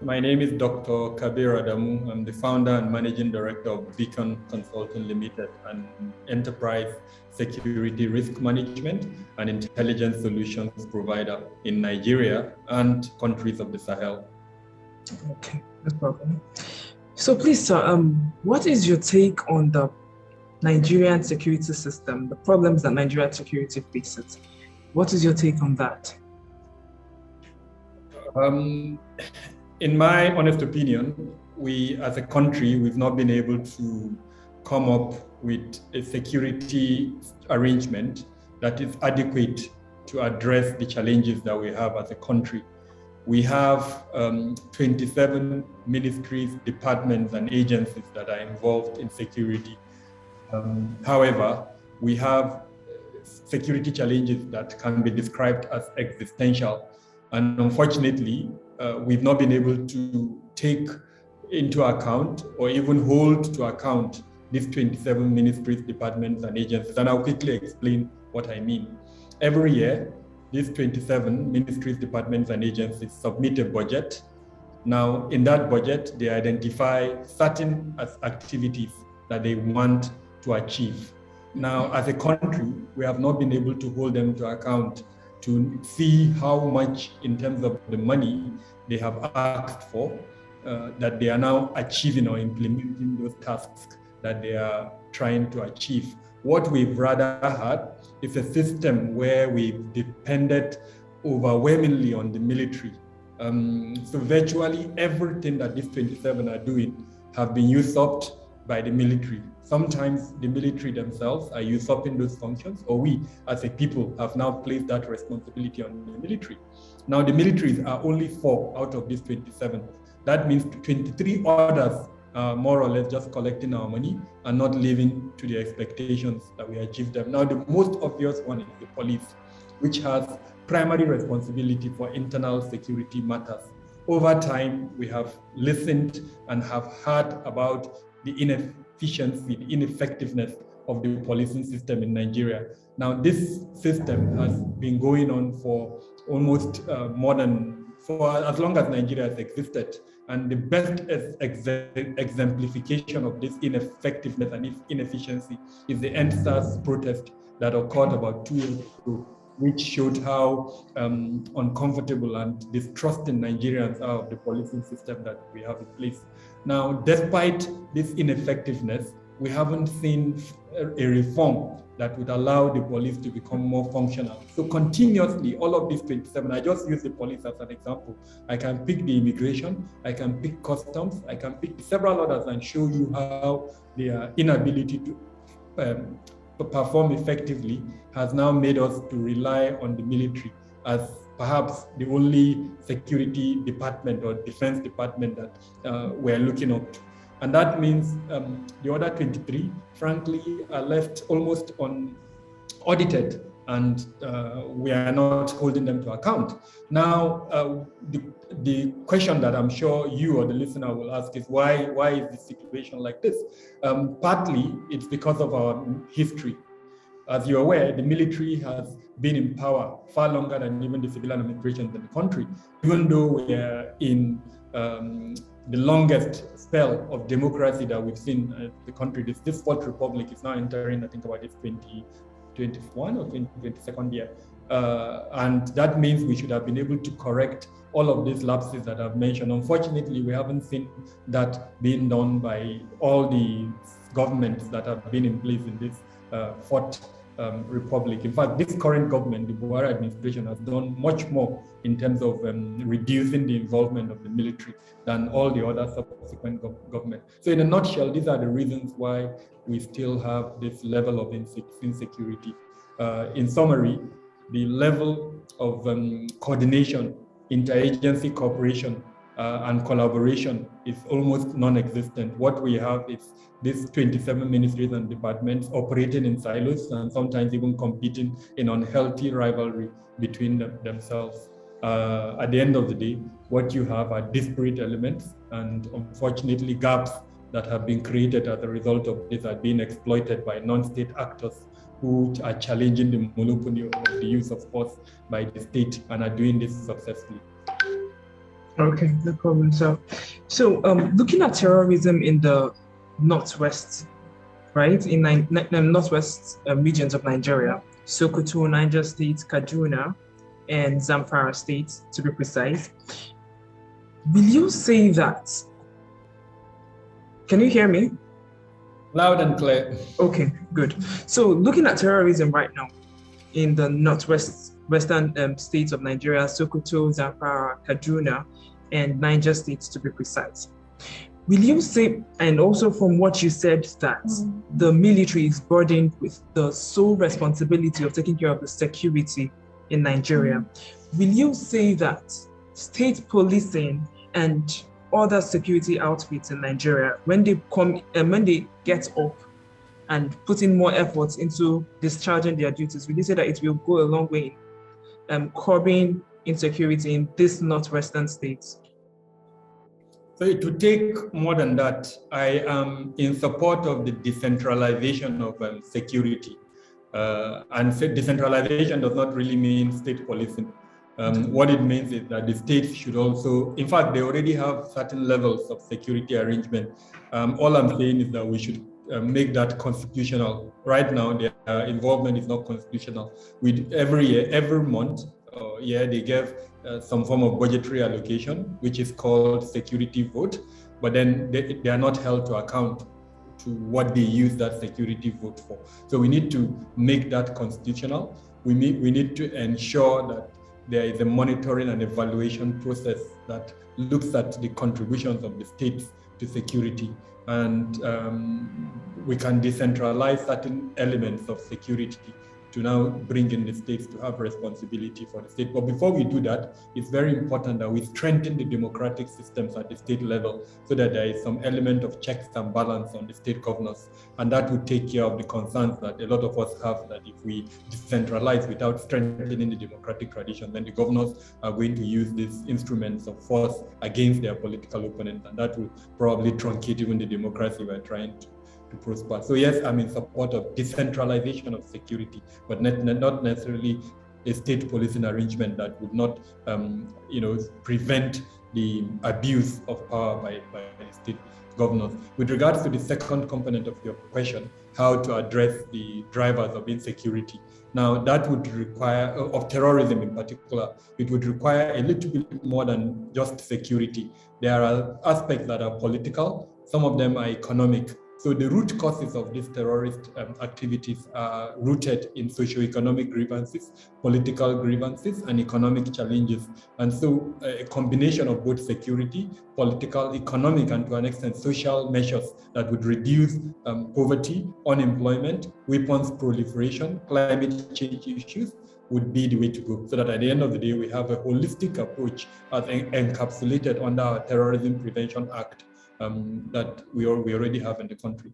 My name is Dr. Kabir Adamu. I'm the founder and managing director of Beacon Consulting Limited, an enterprise security risk management and intelligence solutions provider in Nigeria and countries of the Sahel. Okay, no problem. So please, sir, what is your take on the Nigerian security system, the problems that Nigerian security faces? What is your take on that? In my honest opinion, we as a country, we've not been able to come up with a security arrangement that is adequate to address the challenges that we have as a country. We have 27 ministries, departments, and agencies that are involved in security. However, we have security challenges that can be described as existential. And unfortunately, we've not been able to take into account or even hold to account these 27 ministries, departments, and agencies. And I'll quickly explain what I mean. Every year, these 27 ministries, departments, and agencies submit a budget. Now, in that budget, they identify certain activities that they want to achieve. Now, as a country, we have not been able to hold them to account to see how much in terms of the money they have asked for, that they are now achieving or implementing those tasks that they are trying to achieve. What we've rather had is a system where we've depended overwhelmingly on the military. So virtually everything that these 27 are doing have been usurped by the military. Sometimes the military themselves are usurping those functions, or we as a people have now placed that responsibility on the military. Now the militaries are only 4 out of these 27. That means 23 others are more or less just collecting our money and not living to the expectations that we achieve them. Now the most obvious one is the police, which has primary responsibility for internal security matters. Over time, we have listened and have heard about the inefficiency, the ineffectiveness of the policing system in Nigeria. Now, this system has been going on for almost for as long as Nigeria has existed. And the best exemplification of this ineffectiveness and inefficiency is the EndSARS protest that occurred about 2 years ago, which showed how uncomfortable and distrusting Nigerians are of the policing system that we have in place. Now, despite this ineffectiveness, we haven't seen a reform that would allow the police to become more functional. So continuously, all of these 27, I just use the police as an example. I can pick the immigration, I can pick customs, I can pick several others and show you how their inability to perform effectively has now made us to rely on the military as perhaps the only security department or defense department that we're looking up to. And that means the other 23, frankly, are left almost unaudited, and we are not holding them to account. Now, the question that I'm sure you or the listener will ask is why is the situation like this? Partly, it's because of our history. As you're aware, the military has been in power far longer than even the civilian administrations in the country, even though we are in the longest spell of democracy that we've seen in the country. This fourth republic is now entering, I think, about its 2021 or 22nd year. And that means we should have been able to correct all of these lapses that I've mentioned. Unfortunately, we haven't seen that being done by all the governments that have been in place in this fourth republic. In fact, this current government, the Buhari administration, has done much more in terms of reducing the involvement of the military than all the other subsequent governments. So in a nutshell, these are the reasons why we still have this level of insecurity. In summary, the level of coordination, interagency cooperation, and collaboration is almost non-existent. What we have is these 27 ministries and departments operating in silos and sometimes even competing in unhealthy rivalry between themselves. At the end of the day, what you have are disparate elements and unfortunately gaps that have been created as a result of this are being exploited by non-state actors who are challenging the monopoly of the use of force by the state and are doing this successfully. Okay, no problem. So looking at terrorism in the northwest, right, in northwest regions of Nigeria, Sokoto, Niger State, Kaduna, and Zamfara State, to be precise. Will you say that? Can you hear me? Loud and clear. Okay, good. So looking at terrorism right now in the western states of Nigeria, Sokoto, Zamfara, Kaduna, and Niger states, to be precise. Will you say, and also from what you said, that the military is burdened with the sole responsibility of taking care of the security in Nigeria, will you say that state policing and other security outfits in Nigeria, when they come and when they get up and put in more efforts into discharging their duties, will you say that it will go a long way in curbing insecurity in these northwestern states? So it would take more than that. I am in support of the decentralization of security. And decentralization does not really mean state policing. What it means is that the states should also, in fact, they already have certain levels of security arrangement. All I'm saying is that we should make that constitutional. Right now, their involvement is not constitutional. Every year, every month, they give some form of budgetary allocation, which is called security vote, but then they are not held to account to what they use that security vote for. So we need to make that constitutional. We need to ensure that there is a monitoring and evaluation process that looks at the contributions of the states to security. And we can decentralize certain elements of security to now bring in the states to have responsibility for the state. But before we do that, it's very important that we strengthen the democratic systems at the state level so that there is some element of checks and balance on the state governors. And that would take care of the concerns that a lot of us have, that if we decentralize without strengthening the democratic tradition, then the governors are going to use these instruments of force against their political opponents. And that will probably truncate even the democracy we're trying to prosper. So yes, I'm in support of decentralization of security, but not necessarily a state policing arrangement that would not, prevent the abuse of power by the state governors. With regards to the second component of your question, how to address the drivers of insecurity. Now, that would require, of terrorism in particular, it would require a little bit more than just security. There are aspects that are political, some of them are economic. So the root causes of these terrorist activities are rooted in socioeconomic grievances, political grievances, and economic challenges. And so a combination of both security, political, economic, and to an extent social measures that would reduce poverty, unemployment, weapons proliferation, climate change issues would be the way to go. So that at the end of the day, we have a holistic approach as encapsulated under our Terrorism Prevention Act that we already have in the country.